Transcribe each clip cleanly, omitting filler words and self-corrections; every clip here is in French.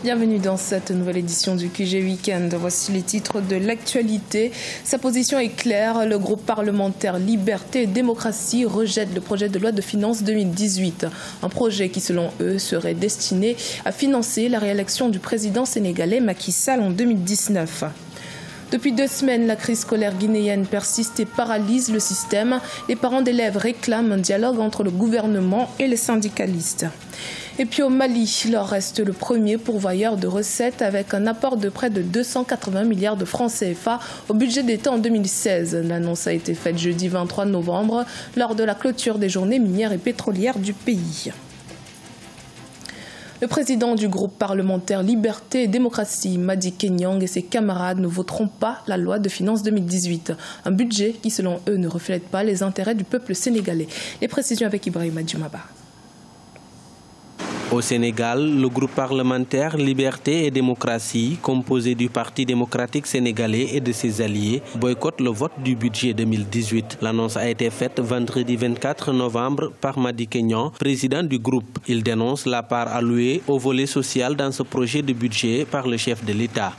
Bienvenue dans cette nouvelle édition du QG Week-end. Voici les titres de l'actualité. Sa position est claire. Le groupe parlementaire Liberté et Démocratie rejette le projet de loi de finances 2018. Un projet qui, selon eux, serait destiné à financer la réélection du président sénégalais Macky Sall en 2019. Depuis 2 semaines, la crise scolaire guinéenne persiste et paralyse le système. Les parents d'élèves réclament un dialogue entre le gouvernement et les syndicalistes. Et puis au Mali, l'or reste le premier pourvoyeur de recettes avec un apport de près de 280 milliards de francs CFA au budget d'État en 2016. L'annonce a été faite jeudi 23 novembre lors de la clôture des journées minières et pétrolières du pays. Le président du groupe parlementaire Liberté et Démocratie, Madické Niang, et ses camarades ne voteront pas la loi de finances 2018. Un budget qui, selon eux, ne reflète pas les intérêts du peuple sénégalais. Les précisions avec Ibrahima Djoumaba. Au Sénégal, le groupe parlementaire Liberté et Démocratie, composé du Parti démocratique sénégalais et de ses alliés, boycotte le vote du budget 2018. L'annonce a été faite vendredi 24 novembre par Madické Niang, président du groupe. Il dénonce la part allouée au volet social dans ce projet de budget par le chef de l'État.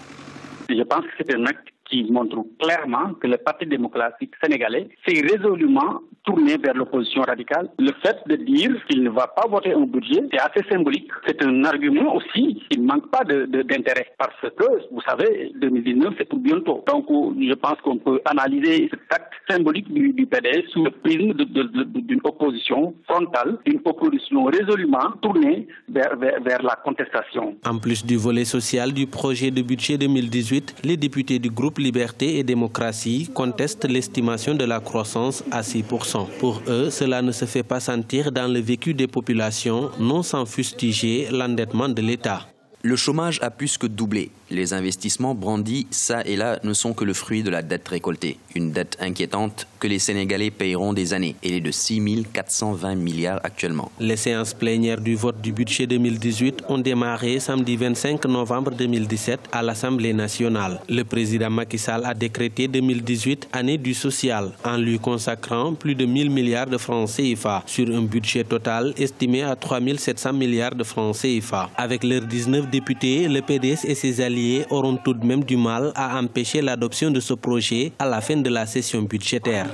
Je pense que c'est un acte qui montre clairement que le Parti démocratique sénégalais s'est résolument tourné vers l'opposition radicale. Le fait de dire qu'il ne va pas voter un budget, c'est assez symbolique. C'est un argument aussi qui ne manque pas d'intérêt. Parce que, vous savez, 2019, c'est pour bientôt. Donc, je pense qu'on peut analyser cet acte symbolique du PDS sous le prisme d'une opposition frontale, d'une opposition résolument tournée vers la contestation. En plus du volet social du projet de budget 2018, les députés du groupe Liberté et Démocratie contestent l'estimation de la croissance à 6%. Pour eux, cela ne se fait pas sentir dans le vécu des populations, non sans fustiger l'endettement de l'État. Le chômage a plus que doublé. Les investissements brandis, ça et là, ne sont que le fruit de la dette récoltée. Une dette inquiétante que les Sénégalais paieront des années. Elle est de 6 420 milliards actuellement. Les séances plénières du vote du budget 2018 ont démarré samedi 25 novembre 2017 à l'Assemblée nationale. Le président Macky Sall a décrété 2018 année du social en lui consacrant plus de 1000 milliards de francs CFA sur un budget total estimé à 3700 milliards de francs CFA. Avec leurs 19 députés, le PDS et ses alliés auront tout de même du mal à empêcher l'adoption de ce projet à la fin de la session budgétaire.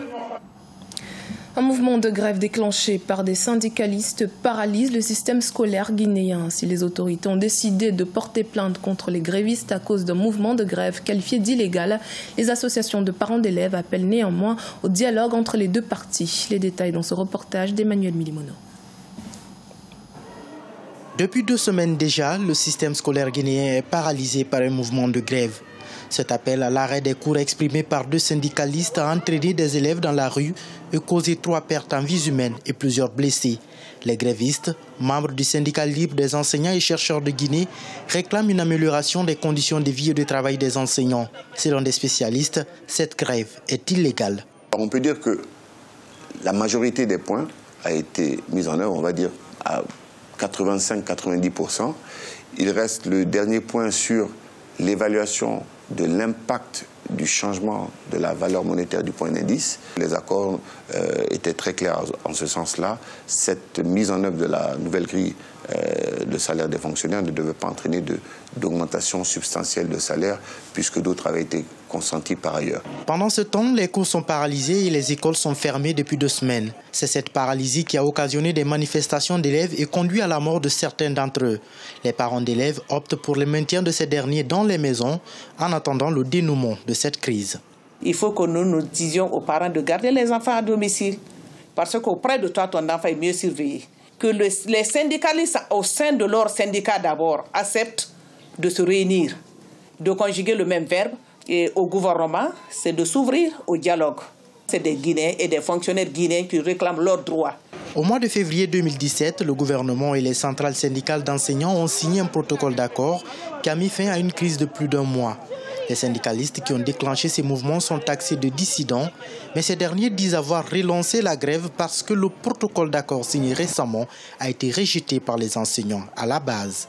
Un mouvement de grève déclenché par des syndicalistes paralyse le système scolaire guinéen. Si les autorités ont décidé de porter plainte contre les grévistes à cause d'un mouvement de grève qualifié d'illégal, les associations de parents d'élèves appellent néanmoins au dialogue entre les deux parties. Les détails dans ce reportage d'Emmanuel Milimono. Depuis 2 semaines déjà, le système scolaire guinéen est paralysé par un mouvement de grève. Cet appel à l'arrêt des cours exprimé par 2 syndicalistes a entraîné des élèves dans la rue et causé 3 pertes en vies humaines et plusieurs blessés. Les grévistes, membres du syndicat libre des enseignants et chercheurs de Guinée, réclament une amélioration des conditions de vie et de travail des enseignants. Selon des spécialistes, cette grève est illégale. On peut dire que la majorité des points a été mise en œuvre, on va dire, à 85-90%. Il reste le dernier point sur l'évaluation de l'impact du changement de la valeur monétaire du point d'indice. Les accords étaient très clairs en ce sens-là. Cette mise en œuvre de la nouvelle grille de salaire des fonctionnaires ne devait pas entraîner d'augmentation substantielle de salaire puisque d'autres avaient été consentis par ailleurs. Pendant ce temps, les cours sont paralysés et les écoles sont fermées depuis 2 semaines. C'est cette paralysie qui a occasionné des manifestations d'élèves et conduit à la mort de certains d'entre eux. Les parents d'élèves optent pour le maintien de ces derniers dans les maisons en attendant le dénouement de cette crise. Il faut que nous disions aux parents de garder les enfants à domicile parce qu'auprès de toi, ton enfant est mieux surveillé. Que les syndicalistes au sein de leur syndicat d'abord acceptent de se réunir, de conjuguer le même verbe et au gouvernement, c'est de s'ouvrir au dialogue. C'est des Guinéens et des fonctionnaires guinéens qui réclament leurs droits. Au mois de février 2017, le gouvernement et les centrales syndicales d'enseignants ont signé un protocole d'accord qui a mis fin à une crise de plus d'1 mois. Les syndicalistes qui ont déclenché ces mouvements sont taxés de dissidents, mais ces derniers disent avoir relancé la grève parce que le protocole d'accord signé récemment a été rejeté par les enseignants à la base.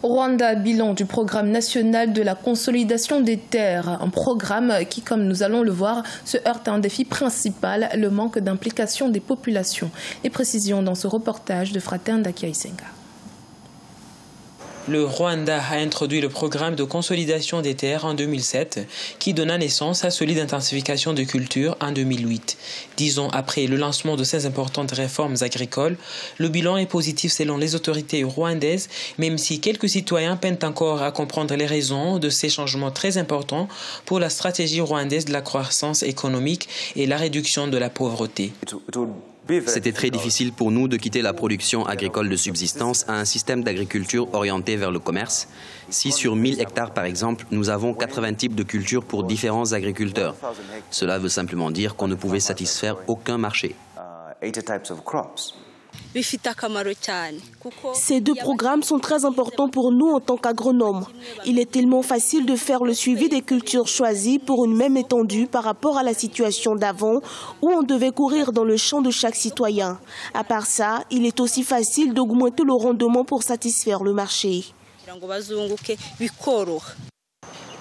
Au Rwanda, bilan du programme national de la consolidation des terres. Un programme qui, comme nous allons le voir, se heurte à un défi principal, le manque d'implication des populations. Les précisions dans ce reportage de Fratin Dakia Isenga. Le Rwanda a introduit le programme de consolidation des terres en 2007 qui donna naissance à celui d'intensification de culture en 2008. 10 ans après le lancement de ces importantes réformes agricoles, le bilan est positif selon les autorités rwandaises, même si quelques citoyens peinent encore à comprendre les raisons de ces changements très importants pour la stratégie rwandaise de la croissance économique et la réduction de la pauvreté. C'était très difficile pour nous de quitter la production agricole de subsistance à un système d'agriculture orienté vers le commerce. Si sur 1000 hectares par exemple, nous avons 80 types de cultures pour différents agriculteurs. Cela veut simplement dire qu'on ne pouvait satisfaire aucun marché. Ces deux programmes sont très importants pour nous en tant qu'agronomes. Il est tellement facile de faire le suivi des cultures choisies pour une même étendue par rapport à la situation d'avant où on devait courir dans le champ de chaque citoyen. À part ça, il est aussi facile d'augmenter le rendement pour satisfaire le marché.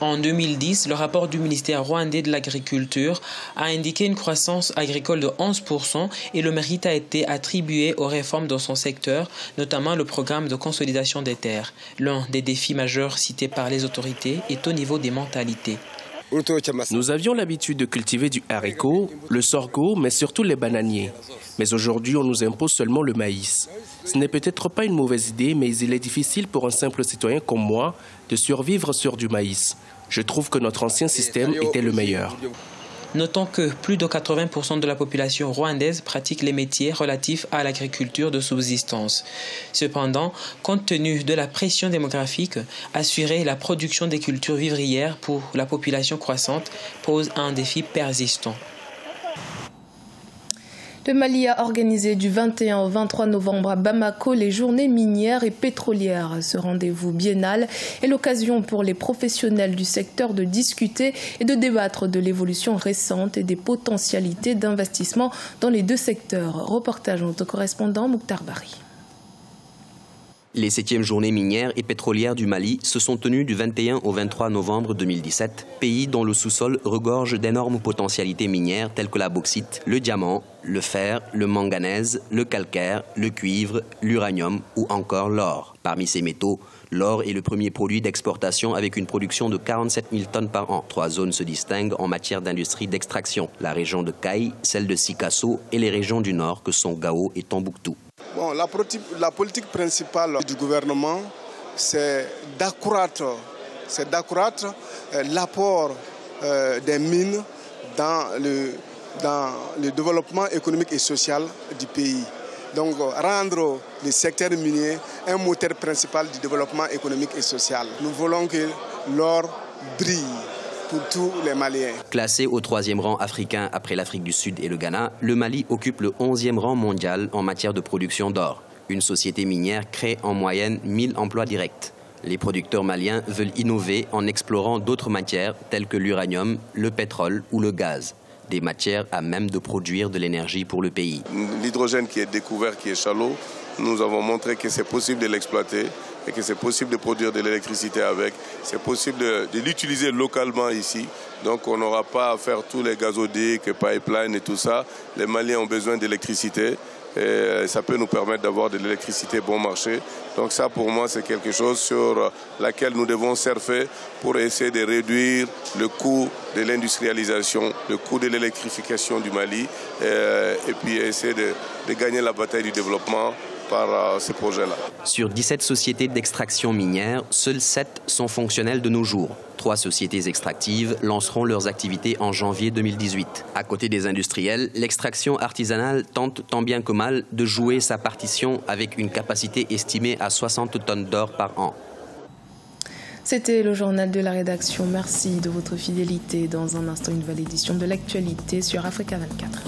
En 2010, le rapport du ministère rwandais de l'Agriculture a indiqué une croissance agricole de 11% et le mérite a été attribué aux réformes dans son secteur, notamment le programme de consolidation des terres. L'un des défis majeurs cités par les autorités est au niveau des mentalités. Nous avions l'habitude de cultiver du haricot, le sorgho, mais surtout les bananiers. Mais aujourd'hui, on nous impose seulement le maïs. Ce n'est peut-être pas une mauvaise idée, mais il est difficile pour un simple citoyen comme moi de survivre sur du maïs. Je trouve que notre ancien système était le meilleur. Notons que plus de 80% de la population rwandaise pratique les métiers relatifs à l'agriculture de subsistance. Cependant, compte tenu de la pression démographique, assurer la production des cultures vivrières pour la population croissante pose un défi persistant. Le Mali a organisé du 21 au 23 novembre à Bamako les journées minières et pétrolières. Ce rendez-vous biennal est l'occasion pour les professionnels du secteur de discuter et de débattre de l'évolution récente et des potentialités d'investissement dans les deux secteurs. Reportage de notre correspondant Mokhtar Bari. Les 7e journées minières et pétrolières du Mali se sont tenues du 21 au 23 novembre 2017, pays dont le sous-sol regorge d'énormes potentialités minières telles que la bauxite, le diamant, le fer, le manganèse, le calcaire, le cuivre, l'uranium ou encore l'or. Parmi ces métaux, l'or est le premier produit d'exportation avec une production de 47 000 tonnes par an. 3 zones se distinguent en matière d'industrie d'extraction. La région de Caille, celle de Sikasso et les régions du nord que sont Gao et Tombouctou. Bon, la politique principale du gouvernement, c'est d'accroître l'apport des mines dans le développement économique et social du pays. Donc, rendre le secteur minier un moteur principal du développement économique et social. Nous voulons que l'or brille pour tous les Maliens. Classé au 3e rang africain après l'Afrique du Sud et le Ghana, le Mali occupe le 11e rang mondial en matière de production d'or. Une société minière crée en moyenne 1000 emplois directs. Les producteurs maliens veulent innover en explorant d'autres matières telles que l'uranium, le pétrole ou le gaz. Des matières à même de produire de l'énergie pour le pays. L'hydrogène qui est découvert, qui est shallow, nous avons montré que c'est possible de l'exploiter et que c'est possible de produire de l'électricité avec. C'est possible de l'utiliser localement ici. Donc on n'aura pas à faire tous les gazoducs, pipelines et tout ça. Les Maliens ont besoin d'électricité et ça peut nous permettre d'avoir de l'électricité bon marché. Donc ça pour moi c'est quelque chose sur laquelle nous devons surfer pour essayer de réduire le coût de l'industrialisation, le coût de l'électrification du Mali et puis essayer de gagner la bataille du développement par ces projets-là. Sur 17 sociétés d'extraction minière, seules 7 sont fonctionnelles de nos jours. 3 sociétés extractives lanceront leurs activités en janvier 2018. À côté des industriels, l'extraction artisanale tente tant bien que mal de jouer sa partition avec une capacité estimée à 60 tonnes d'or par an. C'était le journal de la rédaction. Merci de votre fidélité. Dans un instant, une nouvelle édition de l'actualité sur Africa 24.